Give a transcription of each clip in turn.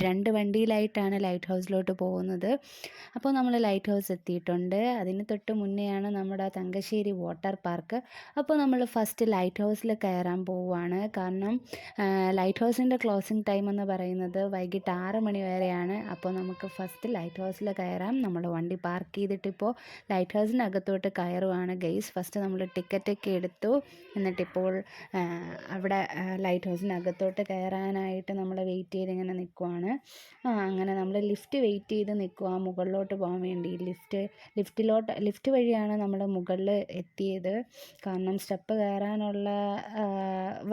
രണ്ട് വണ്ടിയിലായിട്ടാണ് ലൈറ്റ് ഹൗസിലോട്ട് പോകുന്നത്. അപ്പോൾ നമ്മൾ ലൈറ്റ് ഹൗസ് എത്തിയിട്ടുണ്ട്. അതിന് തൊട്ട് മുന്നെയാണ് നമ്മുടെ തങ്കശ്ശേരി വാട്ടർ പാർക്ക്. അപ്പോൾ നമ്മൾ ഫസ്റ്റ് ലൈറ്റ് ഹൗസിൽ കയറാൻ പോവുകയാണ്. കാരണം ലൈറ്റ് ഹൗസിൻ്റെ ക്ലോസിംഗ് ടൈം എന്ന് പറയുന്നത് വൈകിട്ട് 6 മണി വരെയാണ്. അപ്പോൾ നമുക്ക് ഫസ്റ്റ് ലൈറ്റ് ഹൗസിൽ കയറാം. നമ്മൾ വണ്ടി പാർക്ക് ചെയ്തിട്ടിപ്പോൾ ലൈറ്റ് ഹൗസിനകത്തോട്ട് കയറുവാണ് ഗൈസ്. ഫസ്റ്റ് നമ്മൾ ടിക്കറ്റൊക്കെ എടുത്തു. എന്നിട്ടിപ്പോൾ അവിടെ ലൈറ്റ് ഹൗസിനകത്തോട്ട് കയറാനായിട്ട് നമ്മൾ വെയിറ്റ് ചെയ്ത് ഇങ്ങനെ നിൽക്കുവാണ്. അങ്ങനെ നമ്മൾ ലിഫ്റ്റ് വെയിറ്റ് ചെയ്ത് നിൽക്കുക മുകളിലോട്ട് പോകാൻ വേണ്ടി. ലിഫ്റ്റ് വഴിയാണ് നമ്മൾ മുകളിൽ എത്തിയത്. കാരണം സ്റ്റെപ്പ് കയറാനുള്ള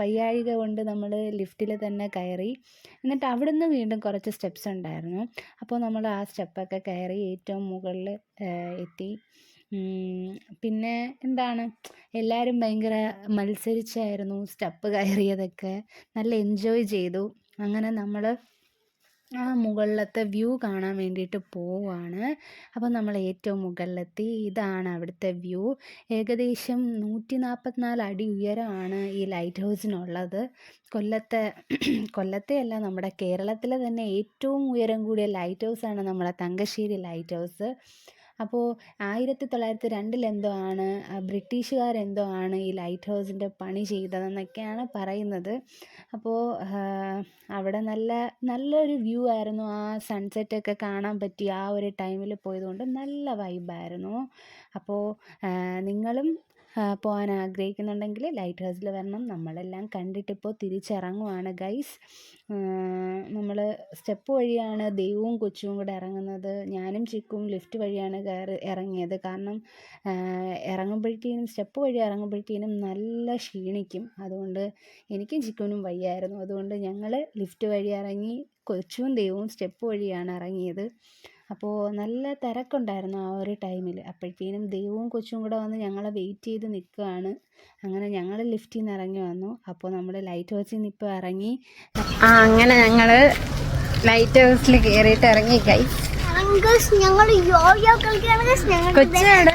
വയ്യാഴിക കൊണ്ട് നമ്മൾ ലിഫ്റ്റിൽ തന്നെ കയറി. എന്നിട്ട് അവിടുന്ന് വീണ്ടും കുറച്ച് സ്റ്റെപ്സ് ഉണ്ടായിരുന്നു. അപ്പോൾ നമ്മൾ ആ സ്റ്റെപ്പൊക്കെ കയറി ഏറ്റവും മുകളിൽ എത്തി. പിന്നെ എന്താണ്, എല്ലാവരും ഭയങ്കര മത്സരിച്ചായിരുന്നു സ്റ്റെപ്പ് കയറിയതൊക്കെ. നല്ല എൻജോയ് ചെയ്തു. അങ്ങനെ നമ്മൾ ആ മുകളിലത്തെ വ്യൂ കാണാൻ വേണ്ടിയിട്ട് പോവുകയാണ്. അപ്പോൾ നമ്മൾ ഏറ്റവും മുകളിലെത്തി. ഇതാണ് അവിടുത്തെ വ്യൂ. ഏകദേശം 144 അടി ഉയരമാണ് ഈ ലൈറ്റ് ഹൗസിനുള്ളത്. കൊല്ലത്തെ അല്ല, നമ്മുടെ കേരളത്തിലെ തന്നെ ഏറ്റവും ഉയരം കൂടിയ ലൈറ്റ് ഹൗസാണ് നമ്മുടെ തങ്കശ്ശേരി ലൈറ്റ് ഹൗസ്. അപ്പോൾ 1902 എന്തോ ആണ് ബ്രിട്ടീഷുകാരെന്തോ ആണ് ഈ ലൈറ്റ് ഹൗസിൻ്റെ പണി ചെയ്തതെന്നൊക്കെയാണ് പറയുന്നത്. അപ്പോൾ അവിടെ നല്ലൊരു വ്യൂ ആയിരുന്നു. ആ സൺസെറ്റൊക്കെ കാണാൻ പറ്റി. ആ ഒരു ടൈമിൽ പോയതുകൊണ്ട് നല്ല വൈബായിരുന്നു. അപ്പോൾ നിങ്ങളും പോകാൻ ആഗ്രഹിക്കുന്നുണ്ടെങ്കിൽ ലൈറ്റ് ഹൗസിൽ വരണം. നമ്മളെല്ലാം കണ്ടിട്ടിപ്പോൾ തിരിച്ചിറങ്ങുവാണ് ഗൈസ്. നമ്മൾ സ്റ്റെപ്പ് വഴിയാണ് ദേവും കൊച്ചും കൂടെ ഇറങ്ങുന്നത്. ഞാനും ചിക്കും ലിഫ്റ്റ് വഴിയാണ് ഇറങ്ങിയത്. കാരണം സ്റ്റെപ്പ് വഴി ഇറങ്ങുമ്പോഴത്തേനും നല്ല ക്ഷീണിക്കും. അതുകൊണ്ട് എനിക്കും ചിക്കുനും വയ്യായിരുന്നു. അതുകൊണ്ട് ഞങ്ങൾ ലിഫ്റ്റ് വഴി ഇറങ്ങി. കൊച്ചും ദേവും സ്റ്റെപ്പ് വഴിയാണ് ഇറങ്ങിയത്. അപ്പോൾ നല്ല തിരക്കുണ്ടായിരുന്നു ആ ഒരു ടൈമിൽ. അപ്പോഴത്തേനും ദേവും കൊച്ചും കൂടെ വന്ന് ഞങ്ങളെ വെയിറ്റ് ചെയ്ത് നിൽക്കുകയാണ്. അങ്ങനെ ഞങ്ങൾ ലിഫ്റ്റിൽ നിന്ന് ഇറങ്ങി വന്നു. അപ്പോൾ നമ്മൾ ലൈറ്റ് ഹൗസിൽ നിന്ന് ഇപ്പോൾ ഇറങ്ങി. അങ്ങനെ ഞങ്ങൾ ലൈറ്റ് ഹൗസിൽ കയറിയിട്ട് ഇറങ്ങി ഗൈസ്. ഞങ്ങൾ യോയോ കളിക്കുകയാണ്.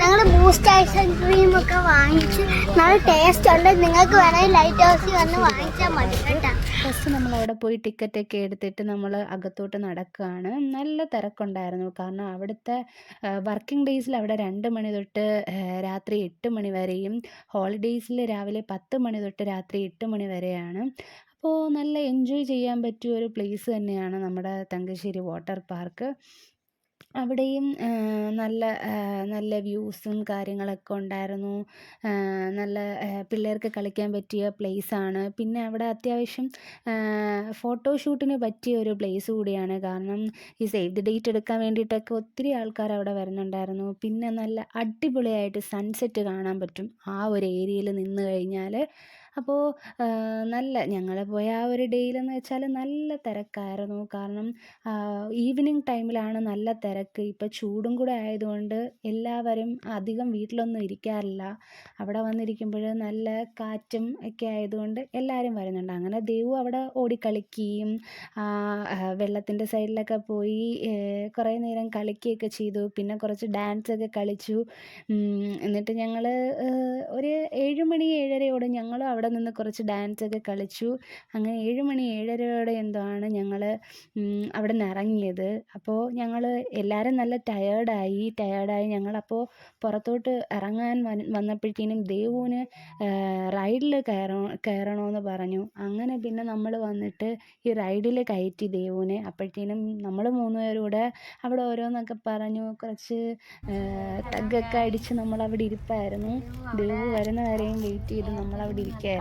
ഞങ്ങൾ ബൂസ്റ്റ് ഐസ്ക്രീം ഒക്കെ വാങ്ങിച്ച് നല്ല ടേസ്റ്റ് ഉണ്ട്. നിങ്ങൾക്ക് വേണമെങ്കിൽ ലൈറ്റ് ഹൗസിൽ വന്ന് വാങ്ങിച്ചാൽ മതി കേട്ടോ. ഫസ്റ്റ് നമ്മൾ അവിടെ പോയി ടിക്കറ്റൊക്കെ എടുത്തിട്ട് നമ്മൾ അകത്തോട്ട് നടക്കുകയാണ്. നല്ല തിരക്കുണ്ടായിരുന്നു. കാരണം അവിടുത്തെ വർക്കിംഗ് ഡേയ്സിൽ അവിടെ 2 മണി തൊട്ട് രാത്രി 8 മണി വരെയും ഹോളിഡേയ്സിൽ രാവിലെ 10 മണി തൊട്ട് രാത്രി 8 മണി വരെയാണ്. അപ്പോൾ നല്ല എൻജോയ് ചെയ്യാൻ പറ്റിയ ഒരു പ്ലേസ് തന്നെയാണ് നമ്മുടെ തങ്കശ്ശേരി വാട്ടർ പാർക്ക്. അവിടെയും നല്ല വ്യൂസും കാര്യങ്ങളൊക്കെ ഉണ്ടായിരുന്നു. നല്ല പിള്ളേർക്ക് കളിക്കാൻ പറ്റിയ പ്ലേസാണ്. പിന്നെ അവിടെ അത്യാവശ്യം ഫോട്ടോഷൂട്ടിന് പറ്റിയ ഒരു പ്ലേസ് കൂടിയാണ്. കാരണം ഈ സേവ് ദി ഡേറ്റ് എടുക്കാൻ വേണ്ടിയിട്ടൊക്കെ ഒത്തിരി ആൾക്കാർ അവിടെ വരുന്നുണ്ടായിരുന്നു. പിന്നെ നല്ല അടിപൊളിയായിട്ട് സൺസെറ്റ് കാണാൻ പറ്റും ആ ഒരു ഏരിയയിൽ നിന്ന് കഴിഞ്ഞാൽ. അപ്പോൾ ഞങ്ങൾ പോയ ആ ഒരു ഡേയിലെന്ന് വെച്ചാൽ നല്ല തിരക്കായിരുന്നു. കാരണം ഈവനിങ് ടൈമിലാണ് നല്ല തിരക്ക്. ഇപ്പോൾ ചൂടും കൂടെ ആയതുകൊണ്ട് എല്ലാവരും അധികം വീട്ടിലൊന്നും ഇരിക്കാറില്ല. അവിടെ വന്നിരിക്കുമ്പോൾ നല്ല കാറ്റും ഒക്കെ ആയതുകൊണ്ട് എല്ലാവരും വരുന്നുണ്ട്. അങ്ങനെ ദേവു അവിടെ ഓടിക്കളിക്കുകയും വെള്ളത്തിൻ്റെ സൈഡിലൊക്കെ പോയി കുറേ നേരം കളിക്കുകയൊക്കെ ചെയ്തു. പിന്നെ കുറച്ച് ഡാൻസൊക്കെ കളിച്ചു. എന്നിട്ട് ഞങ്ങൾ ഒരു 7 മണി 7:30 ഞങ്ങളും അവിടെ നിന്ന് കുറച്ച് ഡാൻസൊക്കെ കളിച്ചു. അങ്ങനെ 7 മണി 7:30 എന്തോ ആണ് ഞങ്ങൾ അവിടെ നിന്ന് ഇറങ്ങിയത്. അപ്പോൾ ഞങ്ങൾ എല്ലാവരും നല്ല ടയേർഡായി ഞങ്ങളപ്പോൾ പുറത്തോട്ട് ഇറങ്ങാൻ വന്നപ്പോഴത്തേനും ദേവുവിന് റൈഡിൽ കയറണമെന്ന് പറഞ്ഞു. അങ്ങനെ പിന്നെ നമ്മൾ വന്നിട്ട് ഈ റൈഡിൽ കയറ്റി ദേവുവിനെ. അപ്പോഴത്തേനും നമ്മൾ 3 പേരും കൂടെ അവിടെ ഓരോന്നൊക്കെ പറഞ്ഞു. കുറച്ച് തഗ്ഗൊക്കെ അടിച്ച് നമ്മളവിടെ ഇരിപ്പായിരുന്നു. ദേവു വരുന്ന വരെയും വെയിറ്റ് ചെയ്ത് നമ്മളവിടെ ഇരിക്കുകയായിരുന്നു.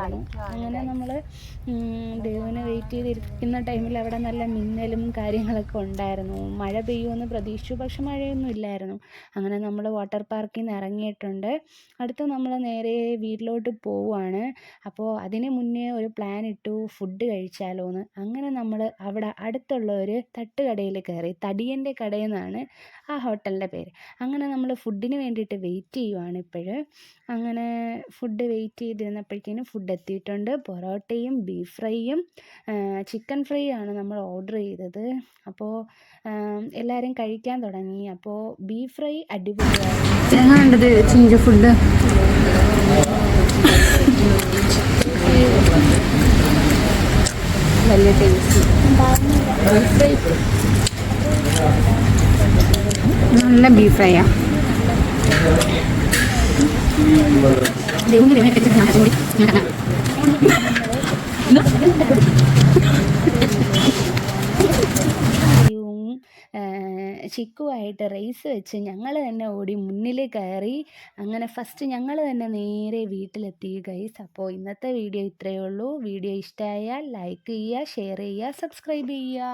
അങ്ങനെ നമ്മൾ ദേവുവിനെ വെയിറ്റ് ചെയ്തിരിക്കുന്ന ടൈമിൽ അവിടെ നല്ല മിന്നലും കാര്യങ്ങളൊക്കെ ഉണ്ടായിരുന്നു. മഴ പെയ്യുമെന്ന് പ്രതീക്ഷിച്ചു, പക്ഷെ മഴയൊന്നും ഇല്ലായിരുന്നു. അങ്ങനെ നമ്മൾ വാട്ടർ പാർക്കിൽ നിന്ന് ഇറങ്ങിയിട്ടുണ്ട്. അടുത്ത് നമ്മൾ നേരെ വീട്ടിലോട്ട് പോവുകയാണ്. അപ്പോൾ അതിന് മുന്നേ ഒരു പ്ലാൻ ഇട്ടു, ഫുഡ് കഴിച്ചാലോ എന്ന്. അങ്ങനെ നമ്മൾ അവിടെ അടുത്തുള്ള ഒരു തട്ടുകടയിൽ കയറി. തടിയൻ്റെ കടയെന്നാണ് ആ ഹോട്ടലിൻ്റെ പേര്. അങ്ങനെ നമ്മൾ ഫുഡിന് വേണ്ടിയിട്ട് വെയിറ്റ് ചെയ്യുവാണ് ഇപ്പോൾ. അങ്ങനെ ഫുഡ് വെയിറ്റ് ചെയ്തിരുന്നപ്പോഴത്തേനും ഫുഡ് എത്തിയിട്ടുണ്ട്. പൊറോട്ടയും ബീഫ് ഫ്രൈയും ചിക്കൻ ഫ്രൈ ആണ് നമ്മൾ ഓർഡർ ചെയ്തത്. അപ്പോൾ എല്ലാവരും കഴിക്കാൻ തുടങ്ങി. അപ്പോൾ ബീഫ് ഫ്രൈ അടിപൊളിയായിരുന്നു. എങ്ങനെയുണ്ടത് ചിഞ്ചു ഫുഡ്? വലിയ ടേസ്റ്റ്. നല്ല ബീഫ് ഫ്രൈയാ. ചിക്കുവായിട്ട് റേസ് വെച്ച് ഞങ്ങൾ തന്നെ ഓടി മുന്നിൽ കയറി. അങ്ങനെ ഫസ്റ്റ് ഞങ്ങൾ തന്നെ നേരെ വീട്ടിലെത്തി ഗൈസ്. അപ്പോൾ ഇന്നത്തെ വീഡിയോ ഇത്രയേ ഉള്ളൂ. വീഡിയോ ഇഷ്ടമായാൽ ലൈക്ക് ചെയ്യുക, ഷെയർ ചെയ്യുക, സബ്സ്ക്രൈബ് ചെയ്യുക.